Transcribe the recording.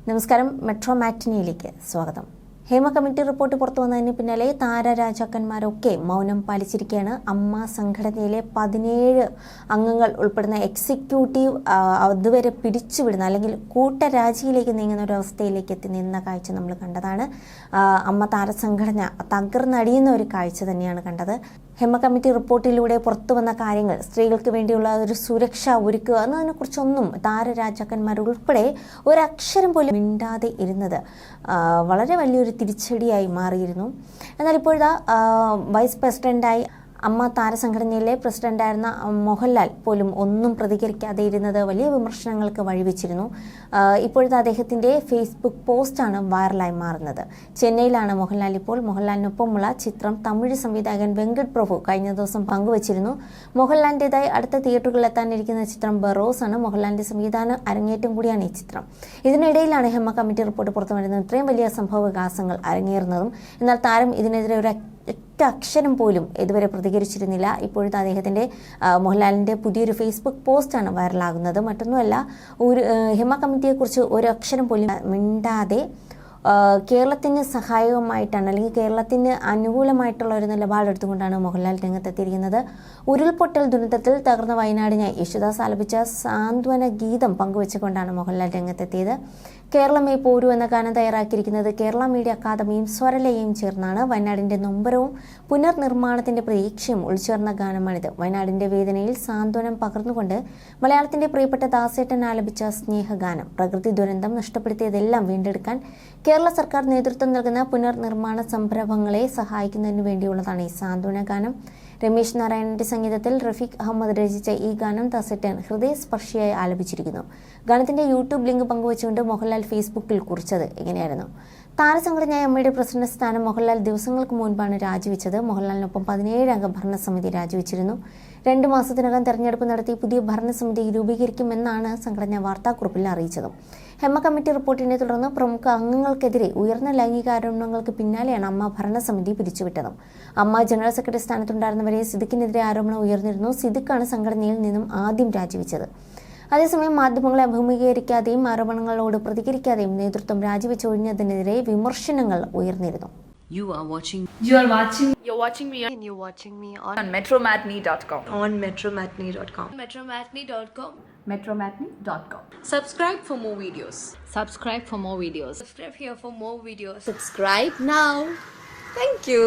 നമസ്കാരം. മെട്രോ മാറ്റിനിയിലേക്ക് സ്വാഗതം. Hema committee report പുറത്തു വന്നതിന് പിന്നാലെ താരരാജാക്കന്മാരൊക്കെ മൗനം പാലിച്ചിരിക്കുകയാണ്. അമ്മ സംഘടനയിലെ 17 അംഗങ്ങൾ ഉൾപ്പെടുന്ന എക്സിക്യൂട്ടീവ് അതുവരെ പിരിച്ചുവിടുന്ന അല്ലെങ്കിൽ കൂട്ടരാജിയിലേക്ക് നീങ്ങുന്ന ഒരു അവസ്ഥയിലേക്ക് എത്തി നിന്ന കാഴ്ച നമ്മൾ കണ്ടതാണ്. അമ്മ താരസംഘടന തകർന്നടിയുന്ന ഒരു കാഴ്ച തന്നെയാണ് കണ്ടത്. ഹേമ കമ്മിറ്റി റിപ്പോർട്ടിലൂടെ പുറത്തു വന്ന കാര്യങ്ങൾ, സ്ത്രീകൾക്ക് വേണ്ടിയുള്ള ഒരു സുരക്ഷ ഒരുക്കുക എന്നതിനെക്കുറിച്ചൊന്നും താരരാജാക്കന്മാരുൾപ്പെടെ ഒരക്ഷരം പോലും മിണ്ടാതെ ഇരുന്നത് വളരെ വലിയൊരു തിരിച്ചടിയായി മാറിയിരുന്നു. എന്നാൽ ഇപ്പോഴത്തെ വൈസ് പ്രസിഡന്റായി അമ്മ താരസംഘടനയിലെ പ്രസിഡന്റായിരുന്ന മോഹൻലാൽ പോലും ഒന്നും പ്രതികരിക്കാതെ ഇരുന്നത് വലിയ വിമർശനങ്ങൾക്ക് വഴിവെച്ചിരുന്നു. ഇപ്പോഴത്തെ അദ്ദേഹത്തിൻ്റെ ഫേസ്ബുക്ക് പോസ്റ്റാണ് വൈറലായി മാറുന്നത്. ചെന്നൈയിലാണ് മോഹൻലാൽ ഇപ്പോൾ. മോഹൻലാലിനൊപ്പമുള്ള ചിത്രം തമിഴ് സംവിധായകൻ വെങ്കട് പ്രഭു കഴിഞ്ഞ ദിവസം പങ്കുവച്ചിരുന്നു. മോഹൻലാലിൻ്റെതായി അടുത്ത തിയേറ്ററുകളിൽ എത്താനിരിക്കുന്ന ചിത്രം ബറോസ് ആണ്. മോഹൻലാലിൻ്റെ സംവിധാന അരങ്ങേറ്റം കൂടിയാണ് ഈ ചിത്രം. ഇതിനിടയിലാണ് ഹേമ കമ്മിറ്റി റിപ്പോർട്ട് പുറത്തു വരുന്നത്. ഇത്രയും വലിയ സംഭവ വികാസങ്ങൾ അരങ്ങേറുന്നതും. എന്നാൽ താരം ഇതിനെതിരെ ഒരു ഒറ്റ അക്ഷരം പോലും ഇതുവരെ പ്രതികരിച്ചിരുന്നില്ല. ഇപ്പോഴത്തെ അദ്ദേഹത്തിൻ്റെ മോഹൻലാലിൻ്റെ പുതിയൊരു ഫേസ്ബുക്ക് പോസ്റ്റാണ് വൈറലാകുന്നത്. മറ്റൊന്നുമല്ല, ഹേമ കമ്മിറ്റിയെക്കുറിച്ച് ഒരു അക്ഷരം പോലും മിണ്ടാതെ കേരളത്തിന് സഹായകമായിട്ടാണ് അല്ലെങ്കിൽ കേരളത്തിന് അനുകൂലമായിട്ടുള്ള ഒരു നിലപാടെടുത്തുകൊണ്ടാണ് മോഹൻലാൽ രംഗത്തെത്തിയിരിക്കുന്നത്. ഉരുൾപൊട്ടൽ ദുരന്തത്തിൽ തകർന്ന വയനാടിനായി യേശുദാസ് ആലപിച്ച സാന്ത്വന ഗീതം പങ്കുവെച്ചുകൊണ്ടാണ് മോഹൻലാൽ രംഗത്തെത്തിയത്. കേരളമേ പോരൂ എന്ന ഗാനം തയ്യാറാക്കിയിരിക്കുന്നത് കേരള മീഡിയ അക്കാദമിയും സ്വരലയയും ചേർന്നാണ്. വയനാടിൻ്റെ നൊമ്പരവും പുനർനിർമ്മാണത്തിൻ്റെ പ്രതീക്ഷയും ഉൾച്ചേർന്ന ഗാനമാണിത്. വയനാടിൻ്റെ വേദനയിൽ സാന്ത്വനം പകർന്നുകൊണ്ട് മലയാളത്തിൻ്റെ പ്രിയപ്പെട്ട ദാസേട്ടൻ ആലപിച്ച സ്നേഹഗാനം. പ്രകൃതി ദുരന്തം നഷ്ടപ്പെടുത്തിയതെല്ലാം വീണ്ടെടുക്കാൻ കേരള സർക്കാർ നേതൃത്വം നൽകുന്ന പുനർനിർമ്മാണ സംരംഭങ്ങളെ സഹായിക്കുന്നതിന് വേണ്ടിയുള്ളതാണ് ഈ സാന്ത്വന ഗാനം. രമേശ് നാരായണന്റെ സംഗീതത്തിൽ റഫീഖ് അഹമ്മദ് രചിച്ച ഈ ഗാനം ദാസേട്ടൻ ഹൃദയസ്പർശിയായി ആലപിച്ചിരിക്കുന്നു. ഗാനത്തിന്റെ യൂട്യൂബ് ലിങ്ക് പങ്കുവച്ചുകൊണ്ട് മോഹൻലാൽ ഫേസ്ബുക്കിൽ കുറിച്ചത് ഇങ്ങനെയായിരുന്നു. താരസംഘടനയായ അമ്മയുടെ പ്രസിഡന്റ് സ്ഥാനം മോഹൻലാൽ ദിവസങ്ങൾക്ക് മുൻപാണ് രാജിവെച്ചത്. മോഹൻലാലിനൊപ്പം 17 അംഗ ഭരണസമിതി രാജിവെച്ചിരുന്നു. 2 മാസത്തിനകം തെരഞ്ഞെടുപ്പ് നടത്തി പുതിയ ഭരണസമിതി രൂപീകരിക്കുമെന്നാണ് സംഘടന വാർത്താക്കുറിപ്പിൽ അറിയിച്ചത്. ഹേമ കമ്മിറ്റി റിപ്പോർട്ടിനെ തുടർന്ന് പ്രമുഖ അംഗങ്ങൾക്കെതിരെ ഉയർന്ന ലൈംഗികാരോപണങ്ങൾക്ക് പിന്നാലെയാണ് അമ്മ ഭരണസമിതി പിരിച്ചുവിട്ടത്. അമ്മ ജനറൽ സെക്രട്ടറി സ്ഥാനത്തുണ്ടായിരുന്നവരെ സിദ്ദിഖിനെതിരെ ആരോപണം ഉയർന്നിരുന്നു. സിദ്ദിഖാണ് സംഘടനയിൽ നിന്നും ആദ്യം രാജിവെച്ചത്. അതേസമയം മാധ്യമങ്ങളെ അഭിമുഖീകരിക്കാതെയും ആരോപണങ്ങളോട് പ്രതികരിക്കാതെയും നേതൃത്വം രാജിവെച്ചൊഴിഞ്ഞതിനെതിരെ വിമർശനങ്ങൾ ഉയർന്നിരുന്നു. You're watching me and you're watching me on metromatney.com. on metromatney.com. metromatney.com. Subscribe for more videos. Subscribe for more videos. Subscribe here for more videos. Subscribe now. Thank you.